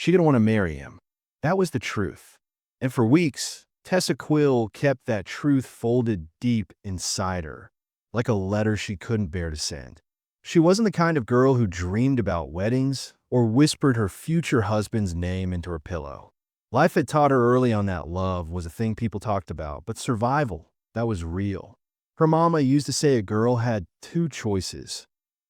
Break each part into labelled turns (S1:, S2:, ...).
S1: She didn't want to marry him. That was the truth. And for weeks, Tessa Quill kept that truth folded deep inside her, like a letter she couldn't bear to send. She wasn't the kind of girl who dreamed about weddings or whispered her future husband's name into her pillow. Life had taught her early on that love was a thing people talked about, but survival, that was real. Her mama used to say a girl had two choices: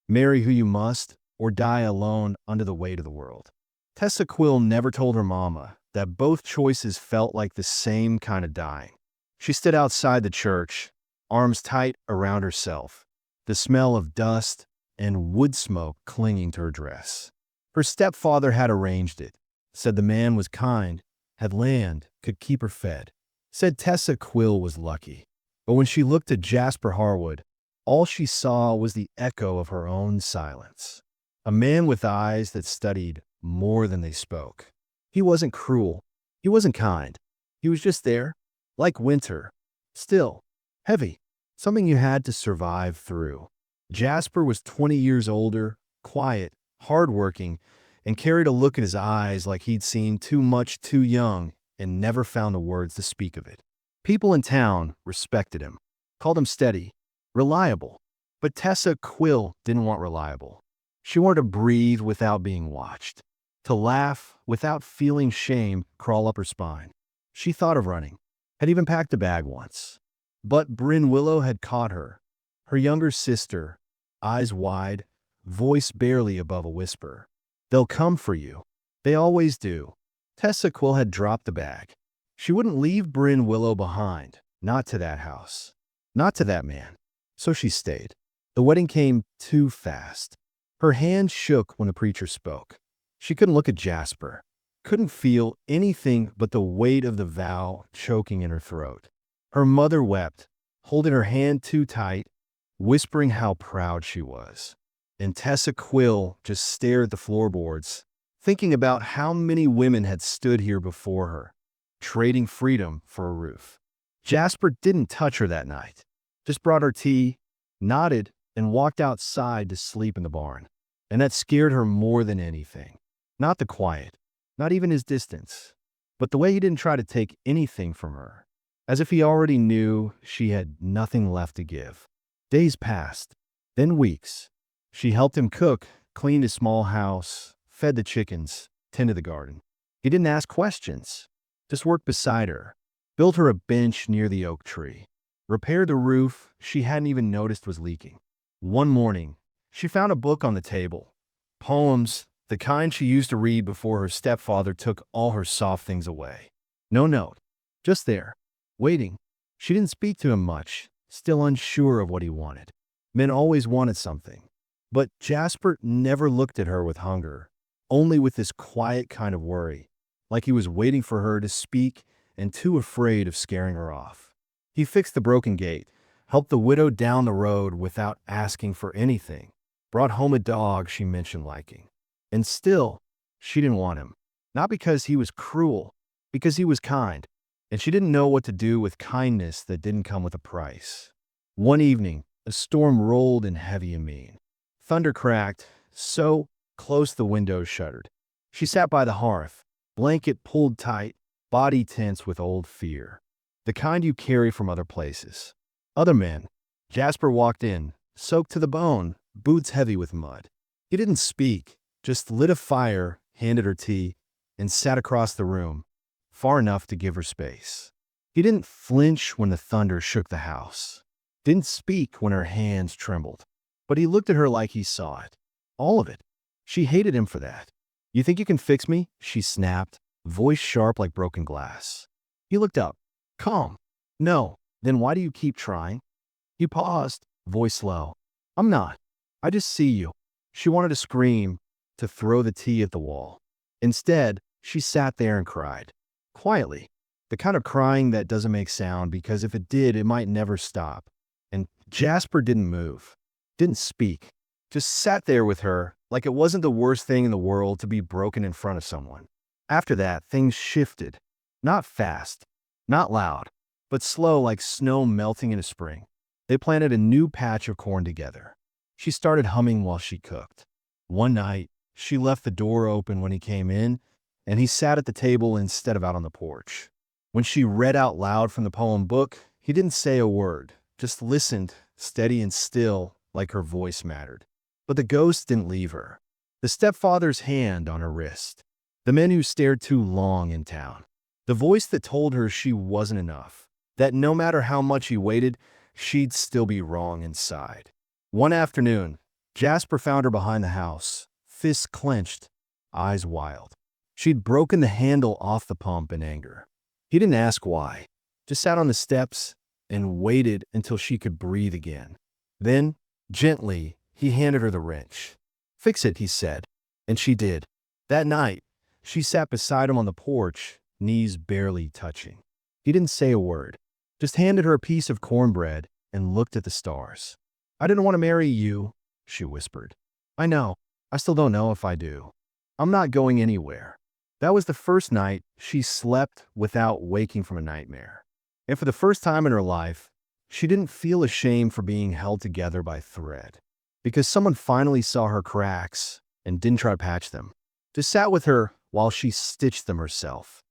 S1: marry who you must or die alone under the weight of the world. Tessa Quill never told her mama that both choices felt like the same kind of dying. She stood outside the church, arms tight around herself, the smell of dust and wood smoke clinging to her dress. Her stepfather had arranged it, said the man was kind, had land, could keep her fed. Said Tessa Quill was lucky. But when she looked at Jasper Harwood, all she saw was the echo of her own silence. A man with eyes that studied more than they spoke. He wasn't cruel. He wasn't kind. He was just there, like winter, still, heavy, something you had to survive through. Jasper was 20 years older, quiet, hardworking, and carried a look in his eyes like he'd seen too much too young and never found the words to speak of it. People in town respected him, called him steady, reliable. But Tessa Quill didn't want reliable. She wanted to breathe without being watched, to laugh without feeling shame crawl up her spine. She thought of running, had even packed a bag once. But Brin Willow had caught her, her younger sister, eyes wide, voice barely above a whisper. They'll come for you. They always do. Tessa Quill had dropped the bag. She wouldn't leave Brin Willow behind, not to that house, not to that man. So she stayed. The wedding came too fast. Her hand shook when the preacher spoke. She couldn't look at Jasper, couldn't feel anything but the weight of the vow choking in her throat. Her mother wept, holding her hand too tight, whispering how proud she was. And Tessa Quill just stared at the floorboards, thinking about how many women had stood here before her, trading freedom for a roof. Jasper didn't touch her that night, just brought her tea, nodded, and walked outside to sleep in the barn. And that scared her more than anything. Not the quiet, not even his distance, but the way he didn't try to take anything from her, as if he already knew she had nothing left to give. Days passed, then weeks. She helped him cook, cleaned his small house, fed the chickens, tended the garden. He didn't ask questions, just worked beside her, built her a bench near the oak tree, repaired the roof she hadn't even noticed was leaking. One morning, she found a book on the table, poems, the kind she used to read before her stepfather took all her soft things away. No note, just there, waiting. She didn't speak to him much, still unsure of what he wanted. Men always wanted something. But Jasper never looked at her with hunger, only with this quiet kind of worry, like he was waiting for her to speak and too afraid of scaring her off. He fixed the broken gate, helped the widow down the road without asking for anything, brought home a dog she mentioned liking. And still, she didn't want him. Not because he was cruel, because he was kind. And she didn't know what to do with kindness that didn't come with a price. One evening, a storm rolled in heavy and mean. Thunder cracked, so close the windows shuddered. She sat by the hearth, blanket pulled tight, body tense with old fear. The kind you carry from other places. Other men. Jasper walked in, soaked to the bone, boots heavy with mud. He didn't speak, just lit a fire, handed her tea, and sat across the room, far enough to give her space. He didn't flinch when the thunder shook the house. Didn't speak when her hands trembled. But he looked at her like he saw it. All of it. She hated him for that. You think you can fix me? She snapped, voice sharp like broken glass. He looked up, calm. No. Then why do you keep trying? He paused, voice low. I'm not. I just see you. She wanted to scream, to throw the tea at the wall. Instead, she sat there and cried. Quietly. The kind of crying that doesn't make sound because if it did, it might never stop. And Jasper didn't move. Didn't speak, just sat there with her like it wasn't the worst thing in the world to be broken in front of someone. After that, things shifted. Not fast, not loud, but slow like snow melting in a spring. They planted a new patch of corn together. She started humming while she cooked. One night, she left the door open when he came in, and he sat at the table instead of out on the porch. When she read out loud from the poem book, he didn't say a word, just listened, steady and still, like her voice mattered. But the ghost didn't leave her. The stepfather's hand on her wrist. The men who stared too long in town. The voice that told her she wasn't enough. That no matter how much he waited, she'd still be wrong inside. One afternoon, Jasper found her behind the house, fists clenched, eyes wild. She'd broken the handle off the pump in anger. He didn't ask why, just sat on the steps and waited until she could breathe again. Then, gently, he handed her the wrench. "Fix it," he said, and she did. That night, she sat beside him on the porch, knees barely touching. He didn't say a word, just handed her a piece of cornbread and looked at the stars. "I didn't want to marry you," she whispered. "I know. I still don't know if I do. I'm not going anywhere." That was the first night she slept without waking from a nightmare. And for the first time in her life, she didn't feel ashamed for being held together by thread. Because someone finally saw her cracks and didn't try to patch them. Just sat with her while she stitched them herself.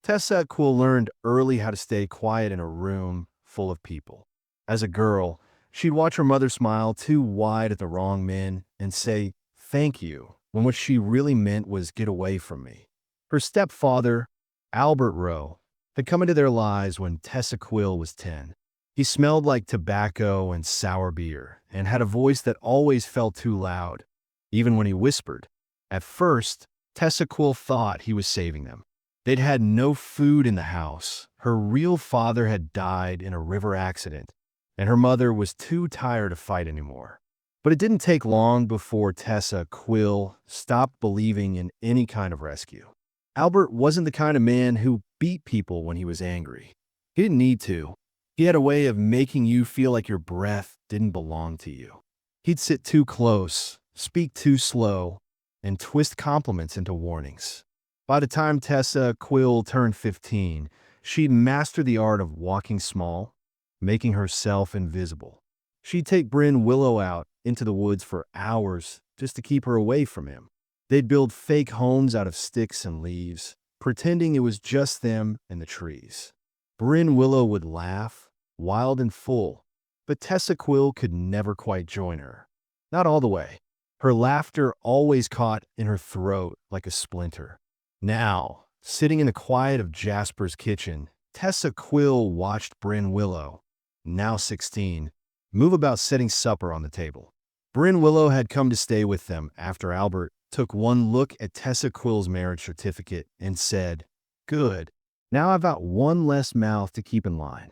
S1: Tessa Quill learned early how to stay quiet in a room full of people. As a girl, she'd watch her mother smile too wide at the wrong men and say, "Thank you," when what she really meant was "get away from me." Her stepfather, Albert Rowe, had come into their lives when Tessa Quill was 10. He smelled like tobacco and sour beer, and had a voice that always felt too loud, even when he whispered. At first, Tessa Quill thought he was saving them. They'd had no food in the house. Her real father had died in a river accident, and her mother was too tired to fight anymore. But it didn't take long before Tessa Quill stopped believing in any kind of rescue. Albert wasn't the kind of man who beat people when he was angry. He didn't need to. He had a way of making you feel like your breath didn't belong to you. He'd sit too close, speak too slow, and twist compliments into warnings. By the time Tessa Quill turned 15, she'd mastered the art of walking small, making herself invisible. She'd take Brin Willow out into the woods for hours just to keep her away from him. They'd build fake homes out of sticks and leaves, pretending it was just them and the trees. Brin Willow would laugh, wild and full, but Tessa Quill could never quite join her. Not all the way. Her laughter always caught in her throat like a splinter. Now, sitting in the quiet of Jasper's kitchen, Tessa Quill watched Brin Willow, now 16, move about setting supper on the table. Brin Willow had come to stay with them after Albert took one look at Tessa Quill's marriage certificate and said, "Good. Now I've got one less mouth to keep in line."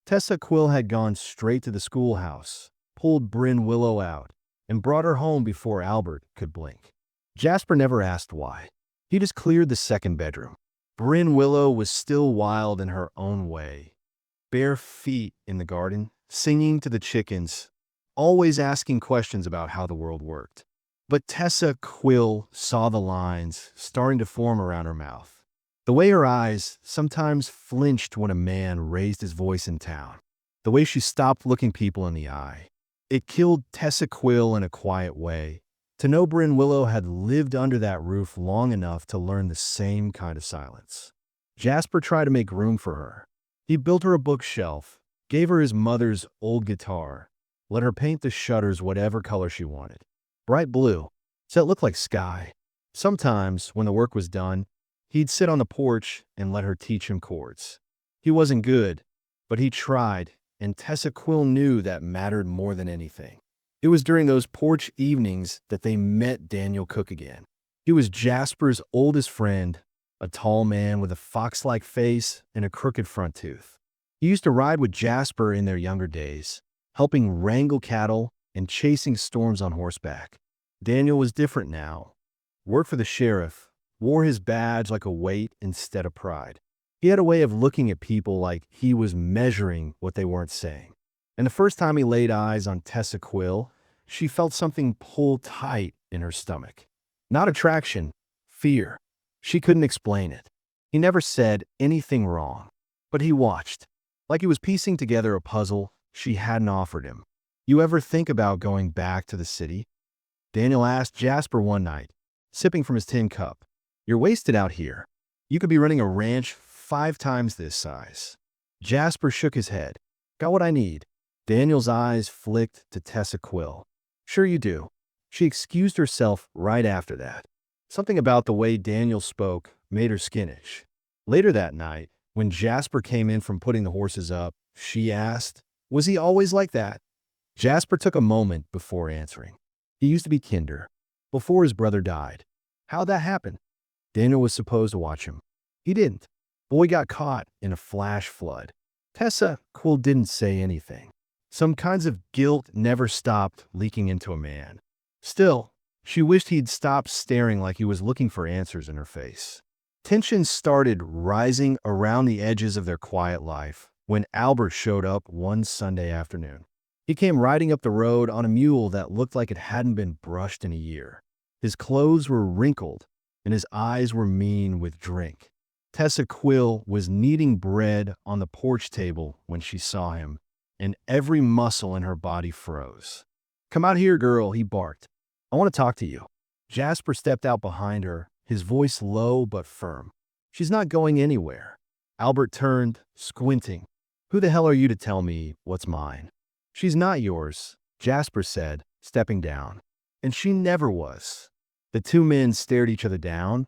S1: Tessa Quill had gone straight to the schoolhouse, pulled Brin Willow out, and brought her home before Albert could blink. Jasper never asked why. He just cleared the second bedroom. Brin Willow was still wild in her own way. Bare feet in the garden, singing to the chickens, always asking questions about how the world worked. But Tessa Quill saw the lines starting to form around her mouth. The way her eyes sometimes flinched when a man raised his voice in town. The way she stopped looking people in the eye. It killed Tessa Quill in a quiet way. To know Brin Willow had lived under that roof long enough to learn the same kind of silence. Jasper tried to make room for her. He built her a bookshelf, gave her his mother's old guitar, let her paint the shutters whatever color she wanted. Bright blue, so it looked like sky. Sometimes, when the work was done, he'd sit on the porch and let her teach him chords. He wasn't good, but he tried, and Tessa Quill knew that mattered more than anything. It was during those porch evenings that they met Daniel Cook again. He was Jasper's oldest friend, a tall man with a fox-like face and a crooked front tooth. He used to ride with Jasper in their younger days, helping wrangle cattle and chasing storms on horseback. Daniel was different now. Worked for the sheriff, wore his badge like a weight instead of pride. He had a way of looking at people like he was measuring what they weren't saying. And the first time he laid eyes on Tessa Quill, she felt something pull tight in her stomach. Not attraction, fear. She couldn't explain it. He never said anything wrong, but he watched, like he was piecing together a puzzle she hadn't offered him. "You ever think about going back to the city?" Daniel asked Jasper one night, sipping from his tin cup. You're wasted out here. You could be running a ranch 5 times this size. Jasper shook his head. Got what I need. Daniel's eyes flicked to Tessa Quill. Sure you do. She excused herself right after that. Something about the way Daniel spoke made her skittish. Later that night, when Jasper came in from putting the horses up, she asked, "Was he always like that?" Jasper took a moment before answering. He used to be kinder, before his brother died. How'd that happen? Daniel was supposed to watch him. He didn't. Boy got caught in a flash flood. Tessa Quill didn't say anything. Some kinds of guilt never stopped leaking into a man. Still, she wished he'd stopped staring like he was looking for answers in her face. Tension started rising around the edges of their quiet life when Albert showed up one Sunday afternoon. He came riding up the road on a mule that looked like it hadn't been brushed in a year. His clothes were wrinkled, and his eyes were mean with drink. Tessa Quill was kneading bread on the porch table when she saw him, and every muscle in her body froze. "Come out here, girl," he barked. "I want to talk to you." Jasper stepped out behind her, his voice low but firm. "She's not going anywhere." Albert turned, squinting. "Who the hell are you to tell me what's mine?" "She's not yours," Jasper said, stepping down. "And she never was." The two men stared each other down,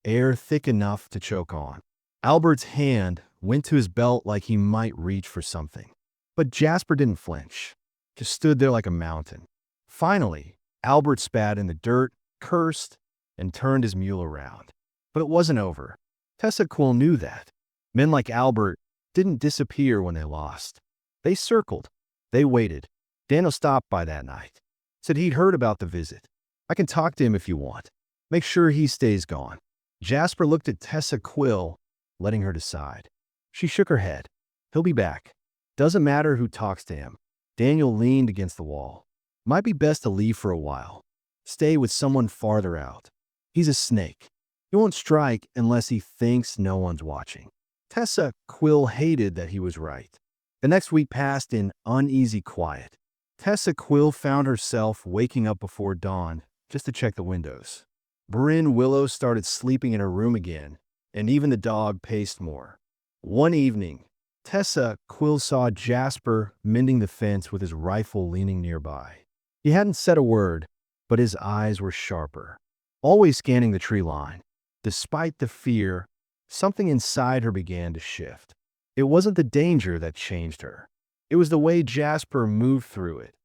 S1: air thick enough to choke on. Albert's hand went to his belt like he might reach for something. But Jasper didn't flinch, just stood there like a mountain. Finally, Albert spat in the dirt, cursed, and turned his mule around. But it wasn't over. Tessa Quill knew that. Men like Albert didn't disappear when they lost. They circled. They waited. Daniel stopped by that night. Said he'd heard about the visit. "I can talk to him if you want. Make sure he stays gone." Jasper looked at Tessa Quill, letting her decide. She shook her head. "He'll be back. Doesn't matter who talks to him." Daniel leaned against the wall. "Might be best to leave for a while. Stay with someone farther out. He's a snake. He won't strike unless he thinks no one's watching." Tessa Quill hated that he was right. The next week passed in uneasy quiet. Tessa Quill found herself waking up before dawn just to check the windows. Brin Willow started sleeping in her room again, and even the dog paced more. One evening, Tessa Quill saw Jasper mending the fence with his rifle leaning nearby. He hadn't said a word, but his eyes were sharper, always scanning the tree line. Despite the fear, something inside her began to shift. It wasn't the danger that changed her. It was the way Jasper moved through it.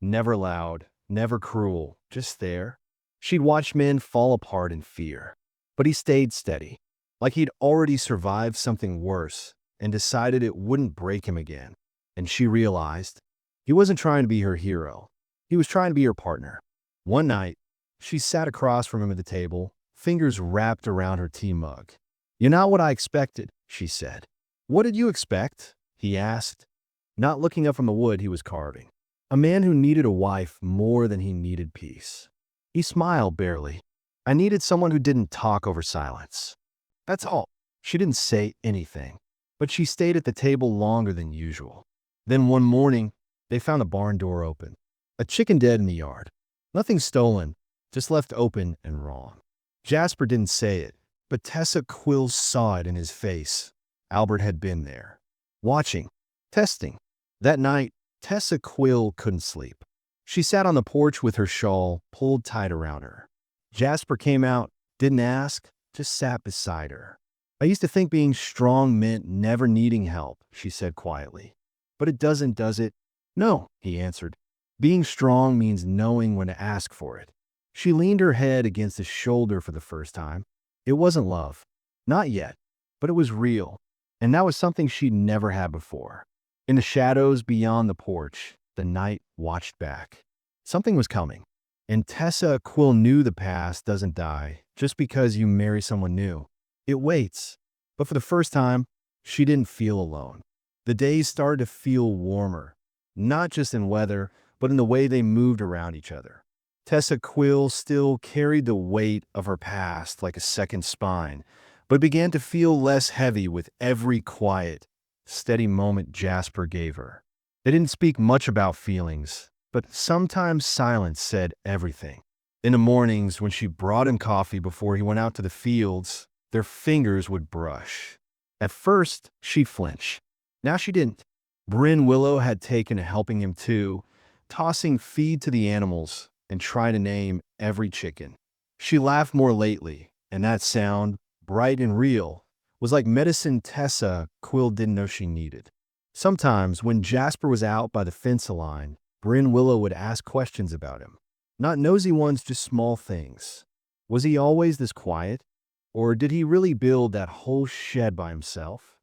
S1: Never loud, never cruel, just there. She'd watched men fall apart in fear, but he stayed steady, like he'd already survived something worse and decided it wouldn't break him again. And she realized he wasn't trying to be her hero. He was trying to be her partner. One night, she sat across from him at the table, fingers wrapped around her tea mug. "You're not what I expected," she said. "What did you expect?" he asked, not looking up from the wood he was carving. A man who needed a wife more than he needed peace. He smiled barely. "I needed someone who didn't talk over silence. That's all." She didn't say anything, but she stayed at the table longer than usual. Then one morning, they found the barn door open. A chicken dead in the yard. Nothing stolen, just left open and wrong. Jasper didn't say it, but Tessa Quill saw it in his face. Albert had been there, watching, testing. That night, Tessa Quill couldn't sleep. She sat on the porch with her shawl pulled tight around her. Jasper came out, didn't ask, just sat beside her. "I used to think being strong meant never needing help," she said quietly. "But it doesn't, does it?" "No," he answered. "Being strong means knowing when to ask for it." She leaned her head against his shoulder for the first time. It wasn't love. Not yet. But it was real. And that was something she'd never had before. In the shadows beyond the porch, the night watched back. Something was coming. And Tessa Quill knew the past doesn't die just because you marry someone new. It waits. But for the first time, she didn't feel alone. The days started to feel warmer, not just in weather, but in the way they moved around each other. Tessa Quill still carried the weight of her past like a second spine, but began to feel less heavy with every quiet, steady moment Jasper gave her. They didn't speak much about feelings, but sometimes silence said everything. In the mornings, when she brought him coffee before he went out to the fields, their fingers would brush. At first, she'd flinch. Now she didn't. Brin Willow had taken to helping him too, tossing feed to the animals and trying to name every chicken. She laughed more lately, and that sound, bright and real, was like medicine Tessa Quill didn't know she needed. Sometimes, when Jasper was out by the fence line, Brin Willow would ask questions about him. Not nosy ones, just small things. Was he always this quiet? Or did he really build that whole shed by himself?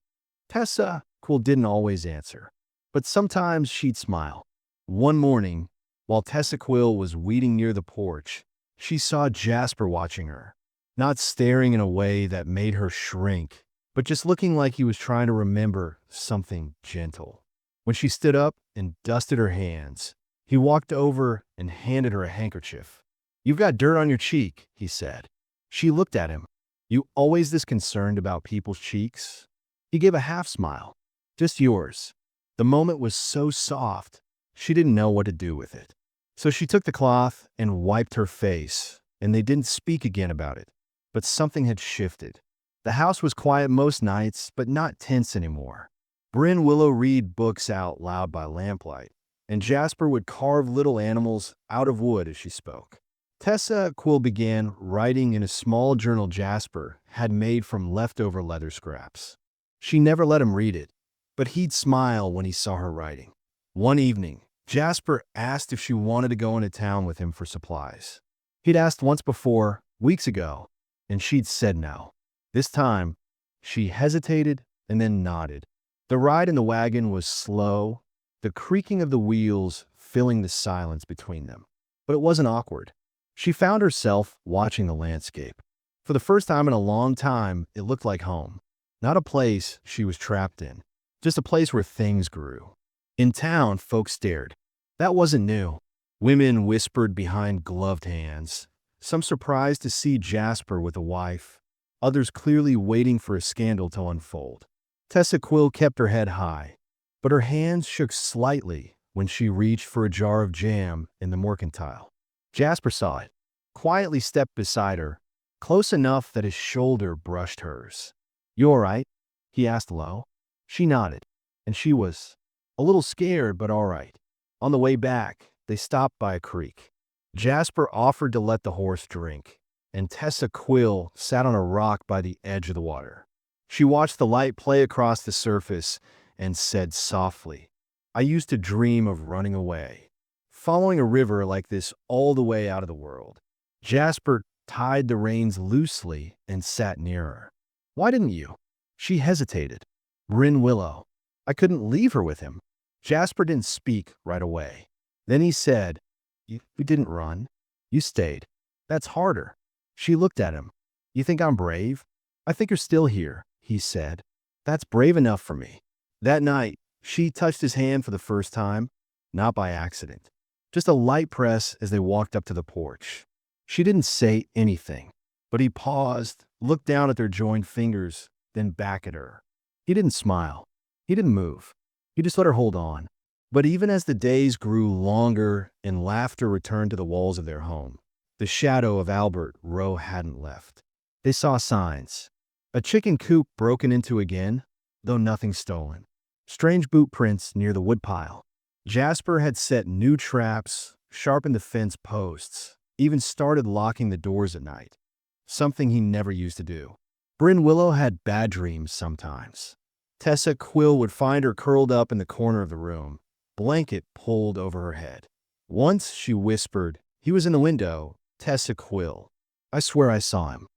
S1: Tessa Quill didn't always answer, but sometimes she'd smile. One morning, while Tessa Quill was weeding near the porch, she saw Jasper watching her, not staring in a way that made her shrink, but just looking like he was trying to remember something gentle. When she stood up and dusted her hands, he walked over and handed her a handkerchief. "You've got dirt on your cheek," he said. She looked at him. "You always this concerned about people's cheeks?" He gave a half smile. "Just yours." The moment was so soft, she didn't know what to do with it. So she took the cloth and wiped her face, and they didn't speak again about it. But something had shifted. The house was quiet most nights, but not tense anymore. Brin Willow read books out loud by lamplight, and Jasper would carve little animals out of wood as she spoke. Tessa Quill began writing in a small journal Jasper had made from leftover leather scraps. She never let him read it, but he'd smile when he saw her writing. One evening, Jasper asked if she wanted to go into town with him for supplies. He'd asked once before, weeks ago, and she'd said no. This time, she hesitated and then nodded. The ride in the wagon was slow, the creaking of the wheels filling the silence between them. But it wasn't awkward. She found herself watching the landscape. For the first time in a long time, it looked like home. Not a place she was trapped in, just a place where things grew. In town, folks stared. That wasn't new. Women whispered behind gloved hands, some surprised to see Jasper with a wife, others clearly waiting for a scandal to unfold. Tessa Quill kept her head high, but her hands shook slightly when she reached for a jar of jam in the mercantile. Jasper saw it, quietly stepped beside her, close enough that his shoulder brushed hers. "You all right?" he asked low. She nodded, and she was a little scared, but all right. On the way back, they stopped by a creek. Jasper offered to let the horse drink, and Tessa Quill sat on a rock by the edge of the water. She watched the light play across the surface and said softly, "I used to dream of running away, following a river like this all the way out of the world." Jasper tied the reins loosely and sat near her. "Why didn't you?" She hesitated. "Brin Willow. I couldn't leave her with him." Jasper didn't speak right away. Then he said, You didn't run. You stayed. That's harder." She looked at him. "You think I'm brave?" "I think you're still here," he said. "That's brave enough for me." That night, she touched his hand for the first time, not by accident. Just a light press as they walked up to the porch. She didn't say anything, but he paused, looked down at their joined fingers, then back at her. He didn't smile. He didn't move. He just let her hold on. But even as the days grew longer and laughter returned to the walls of their home, the shadow of Albert Rowe hadn't left. They saw signs. A chicken coop broken into again, though nothing stolen. Strange boot prints near the woodpile. Jasper had set new traps, sharpened the fence posts, even started locking the doors at night. Something he never used to do. Brin Willow had bad dreams sometimes. Tessa Quill would find her curled up in the corner of the room, blanket pulled over her head. Once she whispered, "He was in the window, Tessa Quill. I swear I saw him."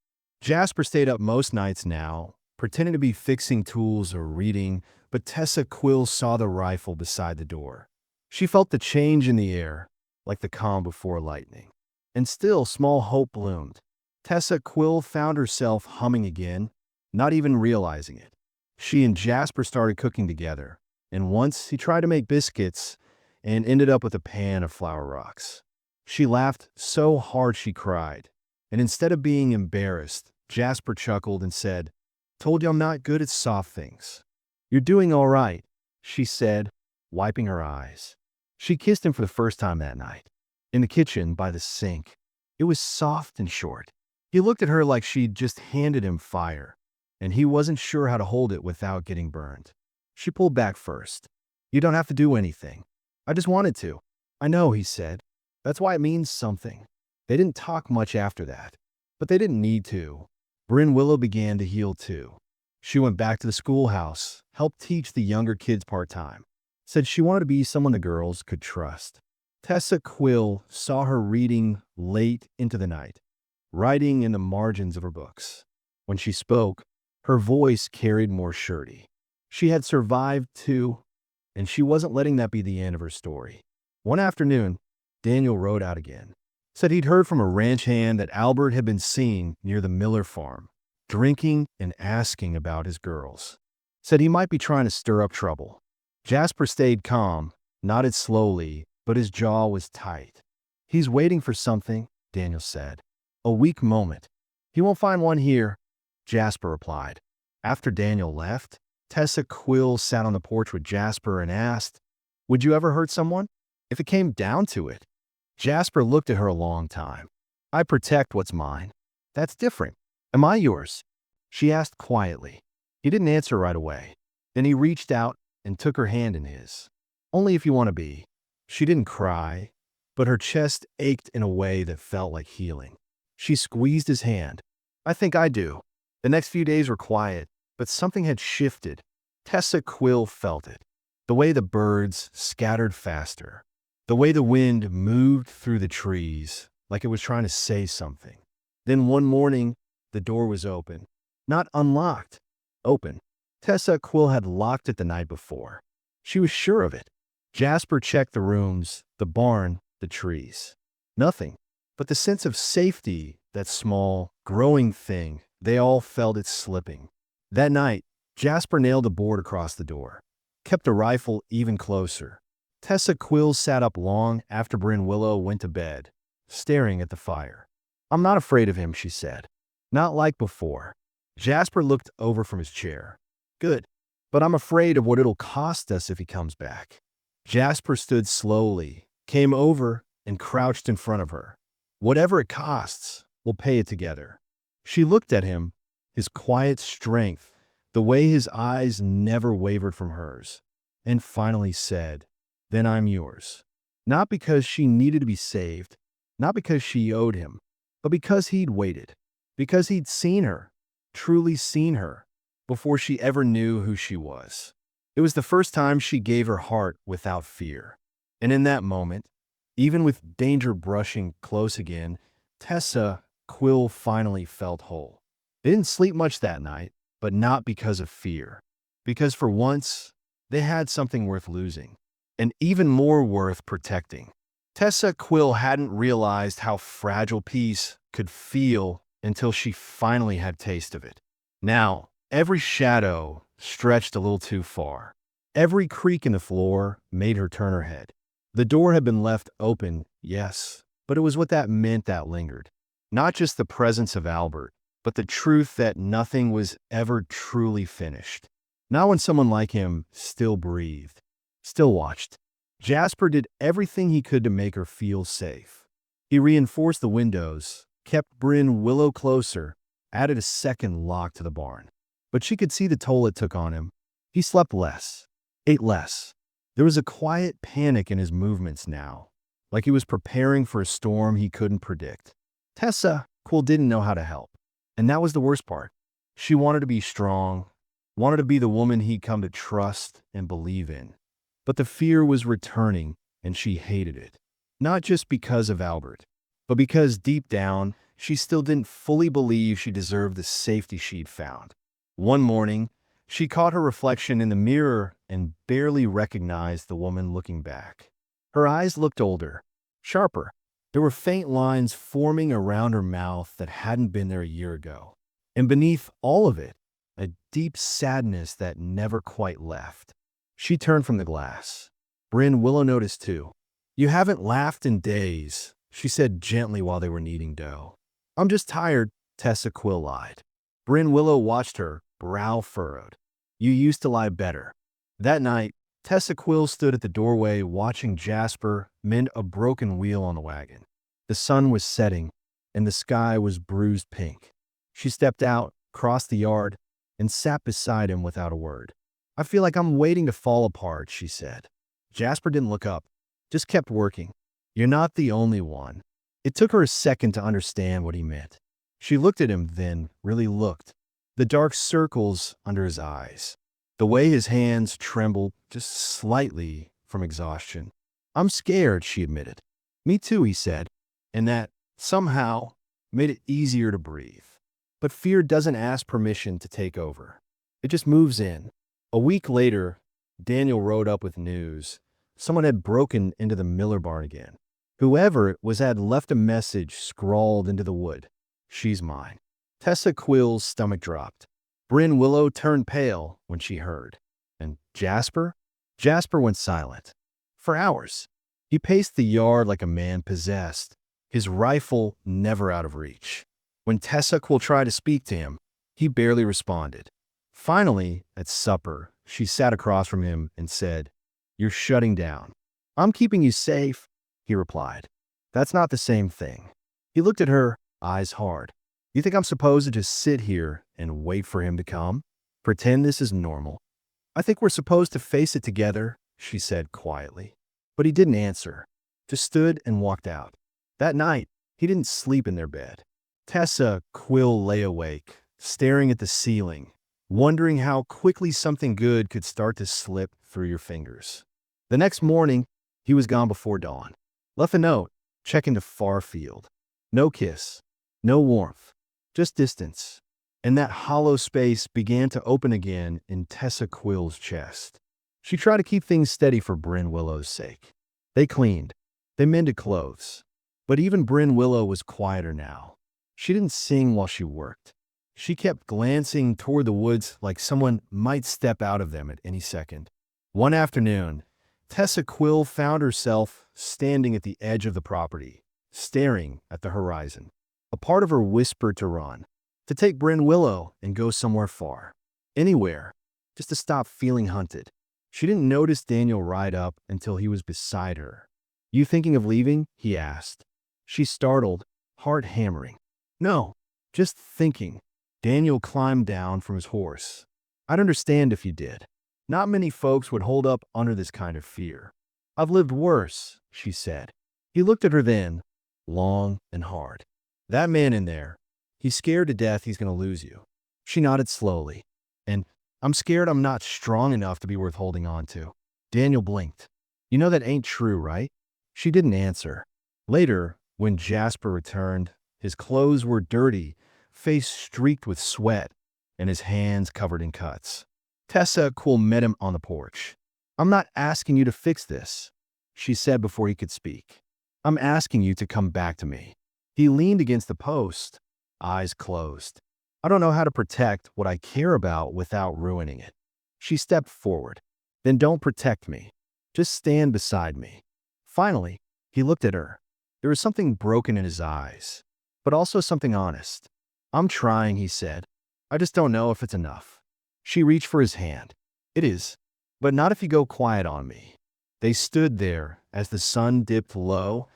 S1: Jasper stayed up most nights now, pretending to be fixing tools or reading, but Tessa Quill saw the rifle beside the door. She felt the change in the air, like the calm before lightning. And still small hope bloomed. Tessa Quill found herself humming again, not even realizing it. She and Jasper started cooking together, and once he tried to make biscuits and ended up with a pan of flour rocks. She laughed so hard she cried, and instead of being embarrassed, Jasper chuckled and said, "Told you I'm not good at soft things." "You're doing all right," she said, wiping her eyes. She kissed him for the first time that night, in the kitchen by the sink. It was soft and short. He looked at her like she'd just handed him fire, and he wasn't sure how to hold it without getting burned. She pulled back first. "You don't have to do anything. I just wanted to." "I know," he said. "That's why it means something." They didn't talk much after that, but they didn't need to. Brin Willow began to heal too. She went back to the schoolhouse, helped teach the younger kids part-time. Said she wanted to be someone the girls could trust. Tessa Quill saw her reading late into the night, writing in the margins of her books. When she spoke, her voice carried more surety. She had survived too, and she wasn't letting that be the end of her story. One afternoon, Daniel rode out again. Said he'd heard from a ranch hand that Albert had been seen near the Miller farm, drinking and asking about his girls. Said he might be trying to stir up trouble. Jasper stayed calm, nodded slowly, but his jaw was tight. "He's waiting for something," Daniel said. "A weak moment." "He won't find one here," Jasper replied. After Daniel left, Tessa Quill sat on the porch with Jasper and asked, "Would you ever hurt someone? If it came down to it?" Jasper looked at her a long time. "I protect what's mine." "That's different. Am I yours?" she asked quietly. He didn't answer right away. Then he reached out and took her hand in his. "Only if you want to be." She didn't cry, but her chest ached in a way that felt like healing. She squeezed his hand. "I think I do." The next few days were quiet, but something had shifted. Tessa Quill felt it. The way the birds scattered faster. The way the wind moved through the trees, like it was trying to say something. Then one morning, the door was open. Not unlocked. Open. Tessa Quill had locked it the night before. She was sure of it. Jasper checked the rooms, the barn, the trees. Nothing. But the sense of safety, that small, growing thing, they all felt it slipping. That night, Jasper nailed a board across the door. Kept a rifle even closer. Tessa Quill sat up long after Brin Willow went to bed, staring at the fire. "I'm not afraid of him," she said. "Not like before." Jasper looked over from his chair. "Good. But I'm afraid of what it'll cost us if he comes back." Jasper stood slowly, came over, and crouched in front of her. "Whatever it costs, we'll pay it together." She looked at him, his quiet strength, the way his eyes never wavered from hers, and finally said, "Then I'm yours." Not because she needed to be saved, not because she owed him, but because he'd waited, because he'd seen her, truly seen her, before she ever knew who she was. It was the first time she gave her heart without fear. And in that moment, even with danger brushing close again, Tessa Quill finally felt whole. They didn't sleep much that night, but not because of fear. Because for once, they had something worth losing, and even more worth protecting. Tessa Quill hadn't realized how fragile peace could feel until she finally had taste of it. Now, every shadow stretched a little too far. Every creak in the floor made her turn her head. The door had been left open, yes, but it was what that meant that lingered. Not just the presence of Albert, but the truth that nothing was ever truly finished. Not when someone like him still breathed, still watched. Jasper did everything he could to make her feel safe. He reinforced the windows, kept Brin Willow closer, added a second lock to the barn. But she could see the toll it took on him. He slept less, ate less. There was a quiet panic in his movements now, like he was preparing for a storm he couldn't predict. Tessa Quill didn't know how to help, and that was the worst part. She wanted to be strong, wanted to be the woman he'd come to trust and believe in. But the fear was returning, and she hated it. Not just because of Albert, but because deep down, she still didn't fully believe she deserved the safety she'd found. One morning, she caught her reflection in the mirror and barely recognized the woman looking back. Her eyes looked older, sharper. There were faint lines forming around her mouth that hadn't been there a year ago. And beneath all of it, a deep sadness that never quite left. She turned from the glass. Brin Willow noticed too. "You haven't laughed in days," she said gently while they were kneading dough. "I'm just tired," Tessa Quill lied. Brin Willow watched her, brow furrowed. "You used to lie better." That night, Tessa Quill stood at the doorway watching Jasper mend a broken wheel on the wagon. The sun was setting, and the sky was bruised pink. She stepped out, crossed the yard, and sat beside him without a word. "I feel like I'm waiting to fall apart," she said. Jasper didn't look up, just kept working. "You're not the only one." It took her a second to understand what he meant. She looked at him, then really looked. The dark circles under his eyes. The way his hands trembled just slightly from exhaustion. "I'm scared," she admitted. "Me too," he said, and that, somehow, made it easier to breathe. But fear doesn't ask permission to take over. It just moves in. A week later, Daniel rode up with news. Someone had broken into the Miller barn again. Whoever it was had left a message scrawled into the wood. "She's mine." Tessa Quill's stomach dropped. Brin Willow turned pale when she heard. And Jasper? Jasper went silent. For hours. He paced the yard like a man possessed, his rifle never out of reach. When Tessa Quill tried to speak to him, he barely responded. Finally, at supper, she sat across from him and said, "You're shutting down." "I'm keeping you safe," he replied. "That's not the same thing." He looked at her, eyes hard. "You think I'm supposed to just sit here and wait for him to come? Pretend this is normal?" "I think we're supposed to face it together," she said quietly. But he didn't answer, just stood and walked out. That night, he didn't sleep in their bed. Tessa Quill lay awake, staring at the ceiling, wondering how quickly something good could start to slip through your fingers. The next morning, he was gone before dawn. Left a note, check into far field. No kiss, no warmth, just distance. And that hollow space began to open again in Tessa Quill's chest. She tried to keep things steady for Brin Willow's sake. They cleaned. They mended clothes. But even Brin Willow was quieter now. She didn't sing while she worked. She kept glancing toward the woods like someone might step out of them at any second. One afternoon, Tessa Quill found herself standing at the edge of the property, staring at the horizon. A part of her whispered to run, to take Brin Willow and go somewhere far. Anywhere, just to stop feeling hunted. She didn't notice Daniel ride up until he was beside her. "You thinking of leaving?" he asked. She startled, heart hammering. "No, just thinking." Daniel climbed down from his horse. "I'd understand if you did. Not many folks would hold up under this kind of fear." "I've lived worse," she said. He looked at her then, long and hard. "That man in there, he's scared to death he's going to lose you." She nodded slowly. "And I'm scared I'm not strong enough to be worth holding on to." Daniel blinked. "You know that ain't true, right?" She didn't answer. Later, when Jasper returned, his clothes were dirty, face streaked with sweat, and his hands covered in cuts. Tessa Quill met him on the porch. "I'm not asking you to fix this," she said before he could speak. "I'm asking you to come back to me." He leaned against the post, eyes closed. "I don't know how to protect what I care about without ruining it." She stepped forward. "Then don't protect me. Just stand beside me." Finally, he looked at her. There was something broken in his eyes, but also something honest. "I'm trying," he said. "I just don't know if it's enough." She reached for his hand. "It is, but not if you go quiet on me." They stood there as the sun dipped low,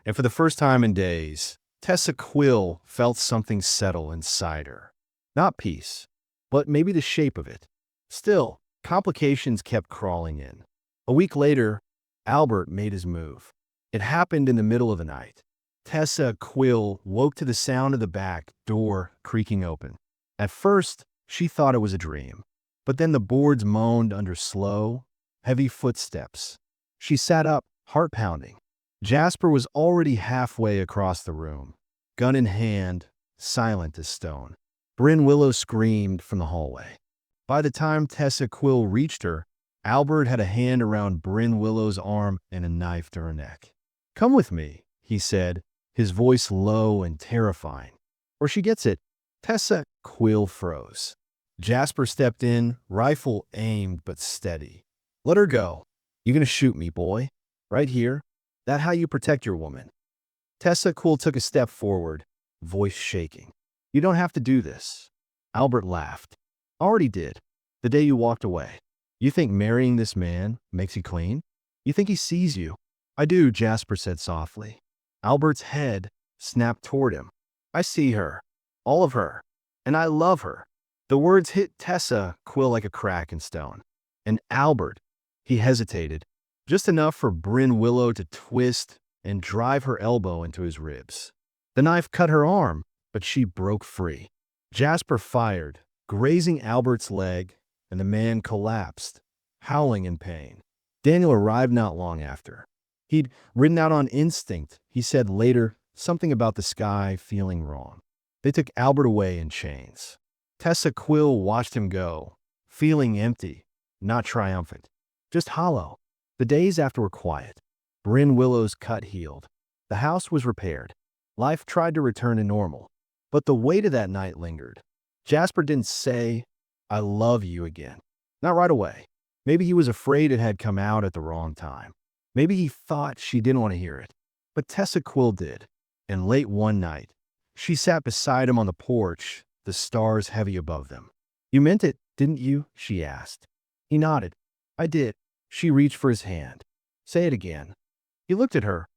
S1: and for the first time in days, Tessa Quill felt something settle inside her. Not peace, but maybe the shape of it. Still, complications kept crawling in. A week later, Albert made his move. It happened in the middle of the night. Tessa Quill woke to the sound of the back door creaking open. At first, she thought it was a dream, but then the boards moaned under slow, heavy footsteps. She sat up, heart pounding. Jasper was already halfway across the room, gun in hand, silent as stone. Brin Willow screamed from the hallway. By the time Tessa Quill reached her, Albert had a hand around Brin Willow's arm and a knife to her neck. "Come with me," he said, his voice low and terrifying. "Or she gets it." Tessa Quill froze. Jasper stepped in, rifle aimed but steady. "Let her go." "You gonna shoot me, boy? Right here? That how you protect your woman?" Tessa Quill took a step forward, voice shaking. "You don't have to do this." Albert laughed. "Already did, the day you walked away. You think marrying this man makes you clean? You think he sees you?" "I do," Jasper said softly. Albert's head snapped toward him. I see her. All of her. And I love her. The words hit Tessa Quill like a crack in stone. And Albert, he hesitated, just enough for Brin Willow to twist and drive her elbow into his ribs. The knife cut her arm, but she broke free. Jasper fired, grazing Albert's leg, and the man collapsed, howling in pain. Daniel arrived not long after. He'd ridden out on instinct, he said later, something about the sky feeling wrong. They took Albert away in chains. Tessa Quill watched him go, feeling empty, not triumphant, just hollow. The days after were quiet. Brin Willow's cut healed. The house was repaired. Life tried to return to normal. But the weight of that night lingered. Jasper didn't say, "I love you" again. Not right away. Maybe he was afraid it had come out at the wrong time. Maybe he thought she didn't want to hear it. But Tessa Quill did. And late one night, she sat beside him on the porch, the stars heavy above them. "You meant it, didn't you?" she asked. He nodded. "I did." She reached for his hand. "Say it again." He looked at her,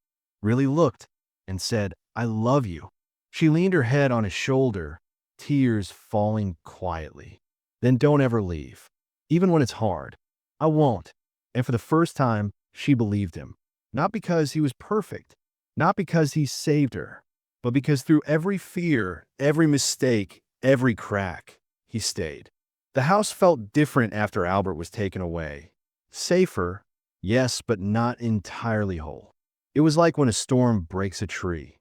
S1: really looked, and said, "I love you." She leaned her head on his shoulder, tears falling quietly. "Then don't ever leave. Even when it's hard." "I won't." And for the first time, she believed him. Not because he was perfect, not because he saved her, but because through every fear, every mistake, every crack, he stayed. The house felt different after Albert was taken away. Safer, yes, but not entirely whole. It was like when a storm breaks a tree.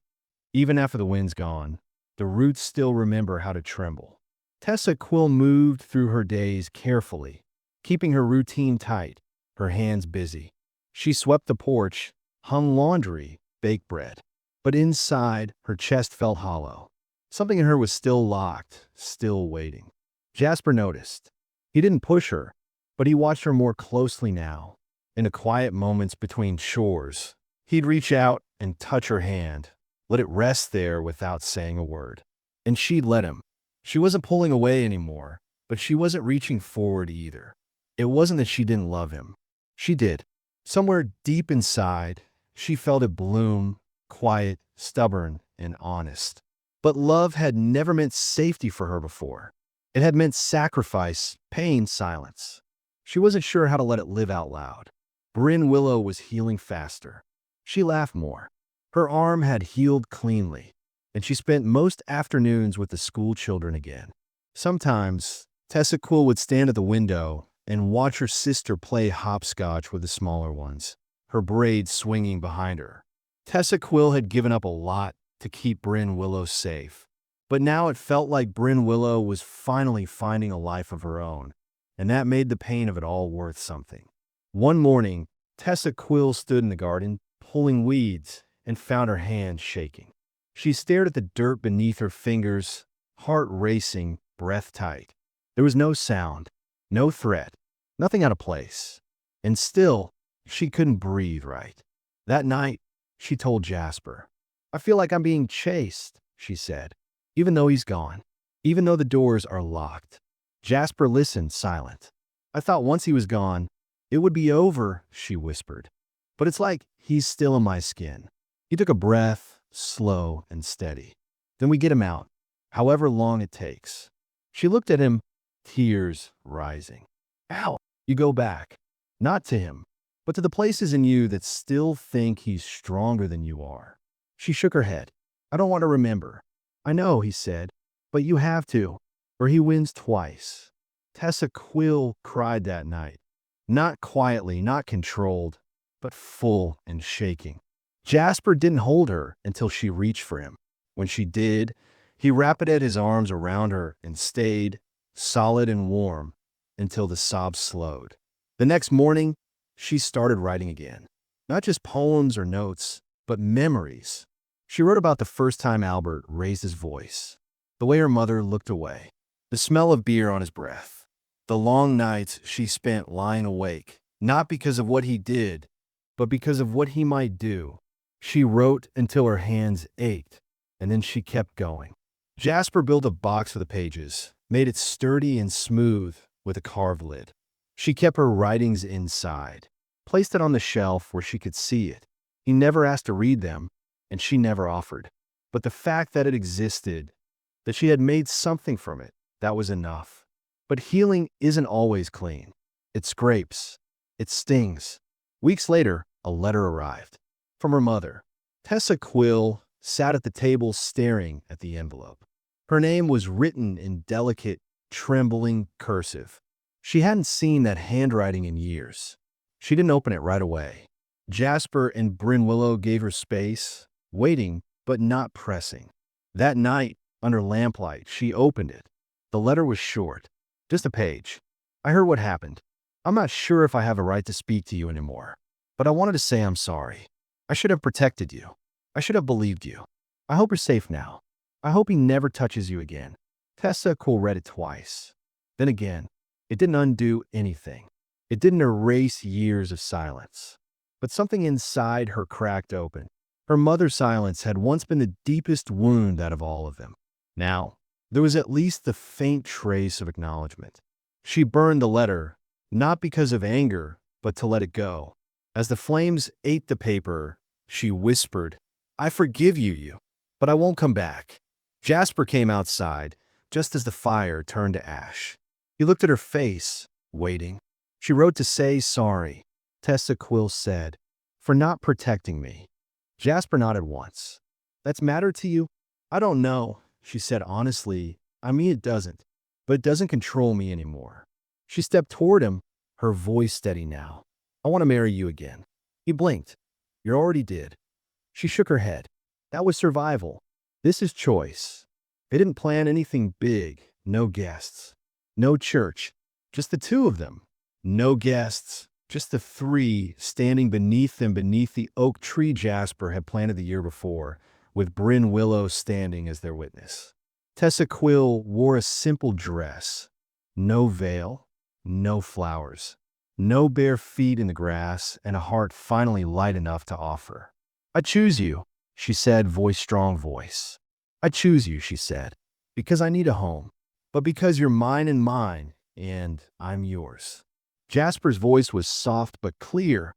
S1: Even after the wind's gone, the roots still remember how to tremble. Tessa Quill moved through her days carefully, keeping her routine tight, her hands busy. She swept the porch, hung laundry, baked bread. But inside, her chest felt hollow. Something in her was still locked, still waiting. Jasper noticed. He didn't push her, but he watched her more closely now. In the quiet moments between chores, he'd reach out and touch her hand, let it rest there without saying a word. And she'd let him. She wasn't pulling away anymore, but she wasn't reaching forward either. It wasn't that she didn't love him. She did. Somewhere deep inside, she felt it bloom, quiet, stubborn, and honest. But love had never meant safety for her before. It had meant sacrifice, pain, silence. She wasn't sure how to let it live out loud. Brin Willow was healing faster. She laughed more. Her arm had healed cleanly, and she spent most afternoons with the school children again. Sometimes, Tessa Quill would stand at the window and watch her sister play hopscotch with the smaller ones, her braids swinging behind her. Tessa Quill had given up a lot to keep Brin Willow safe, but now it felt like Brin Willow was finally finding a life of her own, and that made the pain of it all worth something. One morning, Tessa Quill stood in the garden, pulling weeds, and found her hands shaking. She stared at the dirt beneath her fingers, heart racing, breath tight. There was no sound, no threat, nothing out of place. And still, she couldn't breathe right. That night, she told Jasper, "I feel like I'm being chased," she said, "even though he's gone, even though the doors are locked." Jasper listened, silent. "I thought once he was gone, it would be over," she whispered. "But it's like he's still in my skin." He took a breath, slow and steady. "Then we get him out, however long it takes." She looked at him, tears rising. "How? You go back, not to him, but to the places in you that still think he's stronger than you are." She shook her head. "I don't want to remember." "I know," he said, "but you have to, or he wins twice." Tessa Quill cried that night. Not quietly, not controlled, but full and shaking. Jasper didn't hold her until she reached for him. When she did, he wrapped his arms around her and stayed, solid and warm, until the sobs slowed. The next morning, she started writing again. Not just poems or notes, but memories. She wrote about the first time Albert raised his voice, the way her mother looked away, the smell of beer on his breath, the long nights she spent lying awake, not because of what he did, but because of what he might do. She wrote until her hands ached, and then she kept going. Jasper built a box for the pages, made it sturdy and smooth with a carved lid. She kept her writings inside, placed it on the shelf where she could see it. He never asked to read them, and she never offered. But the fact that it existed, that she had made something from it, that was enough. But healing isn't always clean. It scrapes. It stings. Weeks later, a letter arrived. From her mother. Tessa Quill sat at the table staring at the envelope. Her name was written in delicate, trembling cursive. She hadn't seen that handwriting in years. She didn't open it right away. Jasper and Brin Willow gave her space, waiting but not pressing. That night, under lamplight, she opened it. The letter was short, just a page. I heard what happened. I'm not sure if I have a right to speak to you anymore, but I wanted to say I'm sorry. I should have protected you. I should have believed you. I hope you're safe now. I hope he never touches you again. Tessa Quill read it twice. Then again, it didn't undo anything. It didn't erase years of silence. But something inside her cracked open. Her mother's silence had once been the deepest wound out of all of them. Now, there was at least the faint trace of acknowledgement. She burned the letter, not because of anger, but to let it go. As the flames ate the paper, she whispered, "I forgive you, but I won't come back." Jasper came outside, just as the fire turned to ash. He looked at her face, waiting. She wrote to say sorry, Tessa Quill said, "for not protecting me." Jasper nodded once. "That's matter to you?" "I don't know," she said honestly. "I mean, it doesn't, but it doesn't control me anymore." She stepped toward him, her voice steady now. "I want to marry you again." He blinked. "You already did." She shook her head. "That was survival. This is choice." They didn't plan anything big, no guests, no church, just the two of them. No guests, just the three standing beneath them beneath the oak tree Jasper had planted the year before, with Brin Willow standing as their witness. Tessa Quill wore a simple dress. No veil, no flowers, no bare feet in the grass, and a heart finally light enough to offer. "I choose you," she said, strong voice. "I choose you," she said, "because I need a home, but because you're mine, and I'm yours." Jasper's voice was soft but clear,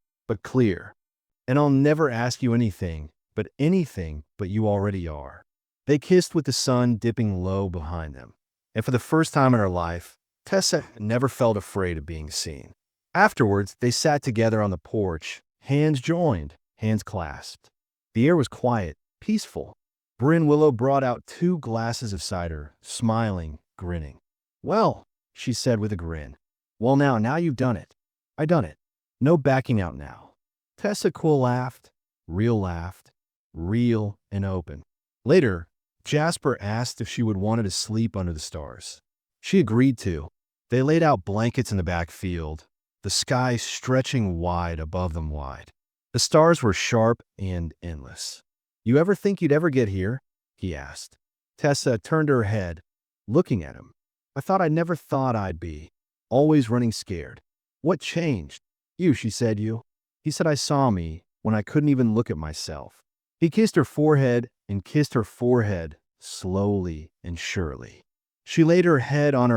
S1: "And I'll never ask you anything but you already are." They kissed with the sun dipping low behind them, and for the first time in her life, Tessa never felt afraid of being seen. Afterwards, they sat together on the porch, hands joined, hands clasped. The air was quiet, peaceful. Brin Willow brought out 2 glasses of cider, smiling, grinning. "Well," she said with a grin. "Well now you've done it. I done it. No backing out now." Tessa Quill laughed real and open. Later, Jasper asked if she would want to sleep under the stars. She agreed to. They laid out blankets in the back field, the sky stretching wide above them wide. The stars were sharp and endless. "You ever think you'd ever get here?" he asked. Tessa turned her head, looking at him. I never thought I'd be. Always running scared." "What changed?" "You," she said, "you." He said I saw me when I couldn't even look at myself. He kissed her forehead and kissed her forehead, slowly and surely. She laid her head on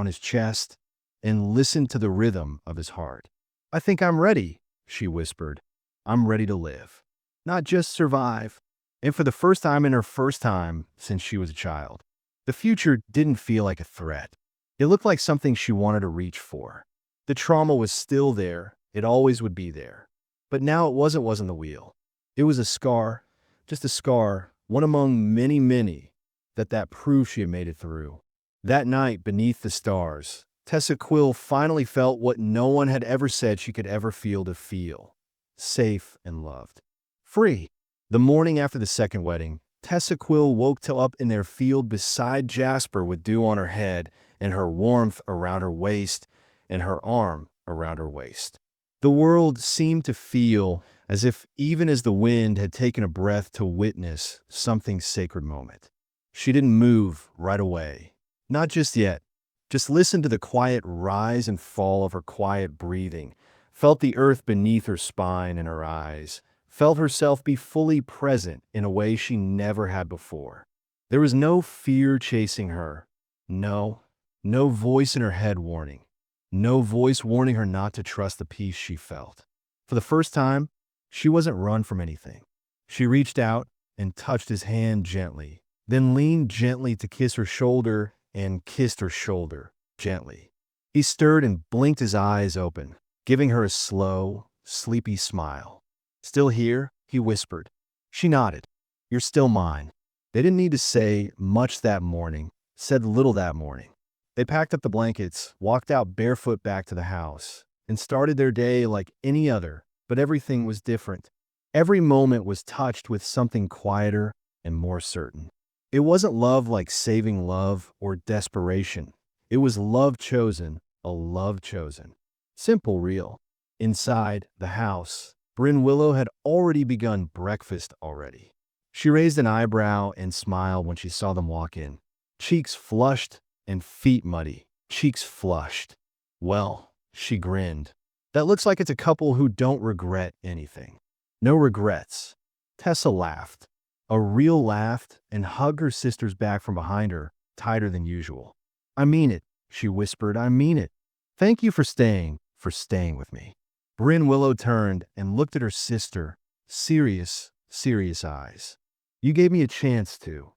S1: his chest, and listened to the rhythm of his heart. "I think I'm ready," she whispered. "I'm ready to live. Not just survive." And for the first time in her first time since she was a child, the future didn't feel like a threat. It looked like something she wanted to reach for. The trauma was still there. It always would be there. But now it wasn't the wheel. It was a scar, just a scar, one among many, that proved she had made it through. That night, beneath the stars, Tessa Quill finally felt what no one had ever said she could ever feel to feel. Safe and loved. Free. The morning after the second wedding, Tessa Quill woke up in their field beside Jasper with dew on her head and her warmth around her waist and her arm around her waist. The world seemed to feel as if even as the wind had taken a breath to witness something sacred moment. She didn't move right away. Not just yet. Just listened to the quiet rise and fall of her quiet breathing, felt the earth beneath her spine and her eyes, felt herself be fully present in a way she never had before. There was no fear chasing her. No voice in her head warning. No voice warning her not to trust the peace she felt. For the first time, she wasn't run from anything. She reached out and touched his hand gently, then leaned gently to kiss her shoulder and kissed her shoulder gently. He stirred and blinked his eyes open, giving her a slow, sleepy smile. "Still here?" he whispered. She nodded. "You're still mine." They didn't need to say much that morning, said little that morning. They packed up the blankets, walked out barefoot back to the house, and started their day like any other, but everything was different. Every moment was touched with something quieter and more certain. It wasn't love like saving love or desperation. It was love chosen, a love chosen. Simple, real. Inside the house, Brin Willow had already begun breakfast already. She raised an eyebrow and smiled when she saw them walk in. Cheeks flushed and feet muddy. Cheeks flushed. "Well," she grinned. "That looks like it's a couple who don't regret anything." "No regrets." Tessa laughed. A real laugh, and hugged her sister's back from behind her, tighter than usual. "I mean it," she whispered. "I mean it. Thank you for staying with me." Brin Willow turned and looked at her sister, serious, serious eyes. "You gave me a chance to."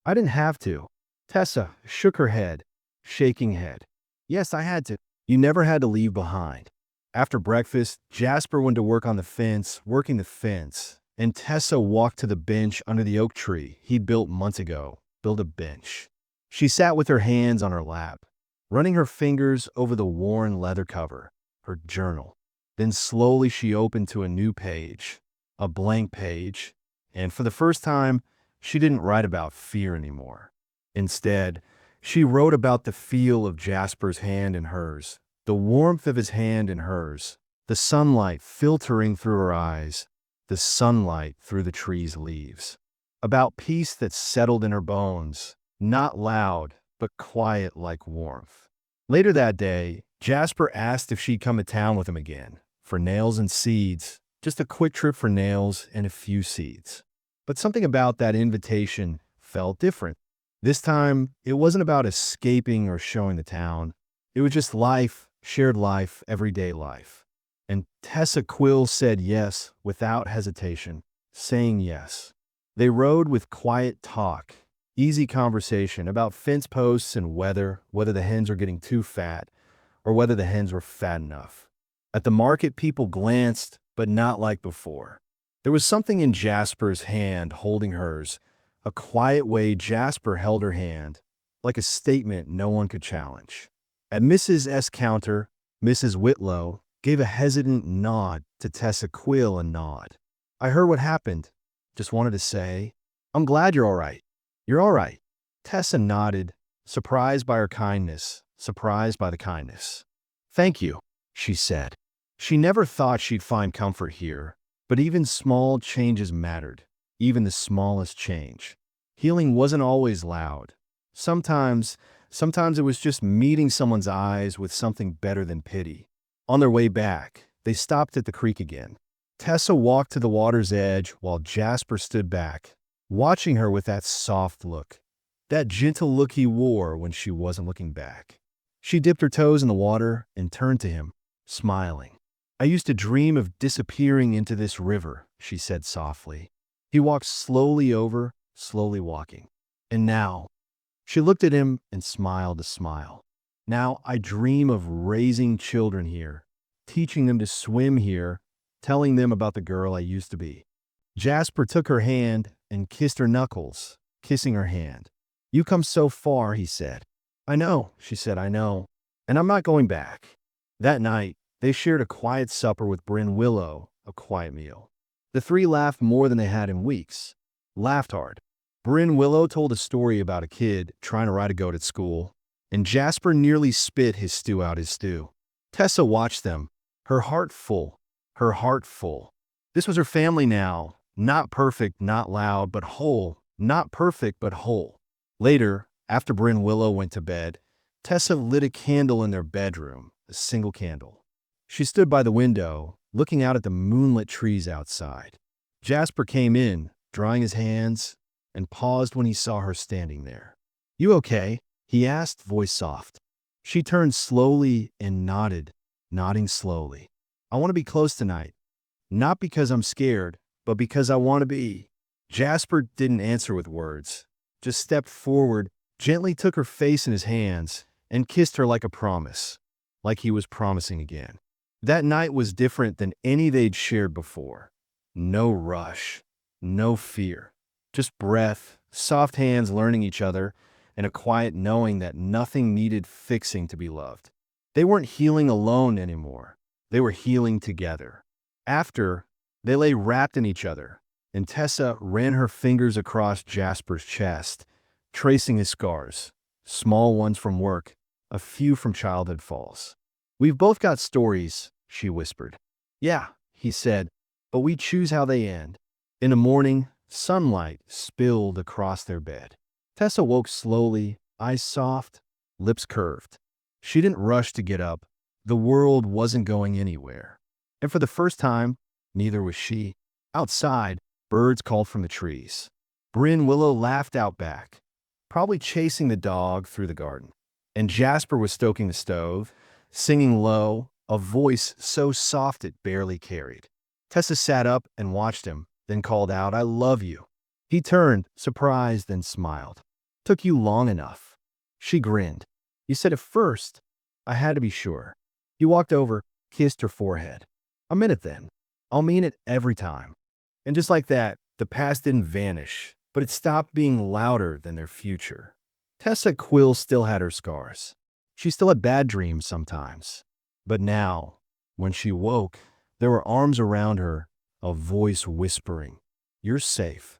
S1: "I didn't have to." Tessa shook her head, shaking head. "Yes, I had to." "You never had to leave behind." After breakfast, Jasper went to work on the fence, working the fence, and Tessa walked to the bench under the oak tree he'd built months ago, built a bench. She sat with her hands on her lap, running her fingers over the worn leather cover, her journal. Then slowly she opened to a new page, a blank page, and for the first time, she didn't write about fear anymore. Instead, she wrote about the feel of Jasper's hand in hers, the warmth of his hand in hers, the sunlight filtering through her eyes, the sunlight through the tree's leaves. About peace that settled in her bones, not loud, but quiet like warmth. Later that day, Jasper asked if she'd come to town with him again, for nails and seeds, just a quick trip for nails and a few seeds. But something about that invitation felt different. This time, it wasn't about escaping or showing the town. It was just life, shared life, everyday life. And Tessa Quill said yes without hesitation, saying yes. They rode with quiet talk, easy conversation about fence posts and whether the hens were getting too fat or whether the hens were fat enough. At the market, people glanced, but not like before. There was something in Jasper's hand holding hers, a quiet way Jasper held her hand, like a statement no one could challenge. At Mrs. S. counter, Mrs. Willow gave a hesitant nod to Tessa Quill, a nod. "I heard what happened. Just wanted to say, I'm glad you're all right." "You're all right." Tessa nodded, surprised by her kindness, surprised by the kindness. "Thank you," she said. She never thought she'd find comfort here, but even small changes mattered, even the smallest change. Healing wasn't always loud. Sometimes it was just meeting someone's eyes with something better than pity. On their way back, they stopped at the creek again. Tessa walked to the water's edge while Jasper stood back, watching her with that soft look, that gentle look he wore when she wasn't looking back. She dipped her toes in the water and turned to him, smiling. "I used to dream of disappearing into this river," she said softly. He walked slowly over, slowly walking. "And now," she looked at him and smiled a smile. "Now I dream of raising children here, teaching them to swim here, telling them about the girl I used to be." Jasper took her hand and kissed her knuckles, kissing her hand. "You come so far," he said. "I know," she said, "I know. And I'm not going back." That night, they shared a quiet supper with Brin Willow, a quiet meal. The three laughed more than they had in weeks. Laughed hard. Brin Willow told a story about a kid trying to ride a goat at school, and Jasper nearly spit his stew out his stew. Tessa watched them, her heart full, her heart full. This was her family now, not perfect, not loud, but whole, not perfect, but whole. Later, after Brin Willow went to bed, Tessa lit a candle in their bedroom, a single candle. She stood by the window, looking out at the moonlit trees outside. Jasper came in, drying his hands, and paused when he saw her standing there. "You okay?" he asked, voice soft. She turned slowly and nodded, nodding slowly. "I want to be close tonight. Not because I'm scared, but because I want to be." Jasper didn't answer with words, just stepped forward, gently took her face in his hands, and kissed her like a promise, like he was promising again. That night was different than any they'd shared before. No rush, no fear, just breath, soft hands learning each other, and a quiet knowing that nothing needed fixing to be loved. They weren't healing alone anymore. They were healing together. After, they lay wrapped in each other, and Tessa ran her fingers across Jasper's chest, tracing his scars, small ones from work, a few from childhood falls. "We've both got stories," she whispered. "Yeah," he said, "but we choose how they end." In the morning, sunlight spilled across their bed. Tessa woke slowly, eyes soft, lips curved. She didn't rush to get up. The world wasn't going anywhere. And for the first time, neither was she. Outside, birds called from the trees. Brin Willow laughed out back, probably chasing the dog through the garden. And Jasper was stoking the stove, singing low, a voice so soft it barely carried. Tessa sat up and watched him, then called out, "I love you." He turned, surprised, then smiled. "Took you long enough." She grinned. "You said it first. I had to be sure." He walked over, kissed her forehead. "I meant it then. I'll mean it every time." And just like that, the past didn't vanish, but it stopped being louder than their future. Tessa Quill still had her scars. She still had bad dreams sometimes. But now, when she woke, there were arms around her, a voice whispering, "You're safe."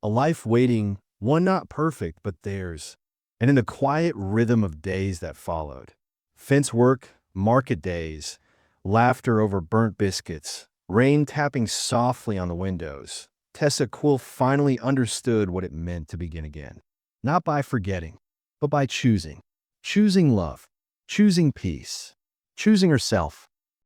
S1: A life waiting, one not perfect, but theirs. And in the quiet rhythm of days that followed, fence work, market days, laughter over burnt biscuits, rain tapping softly on the windows, Tessa Quill finally understood what it meant to begin again. Not by forgetting, but by choosing. Choosing love, choosing peace, choosing herself.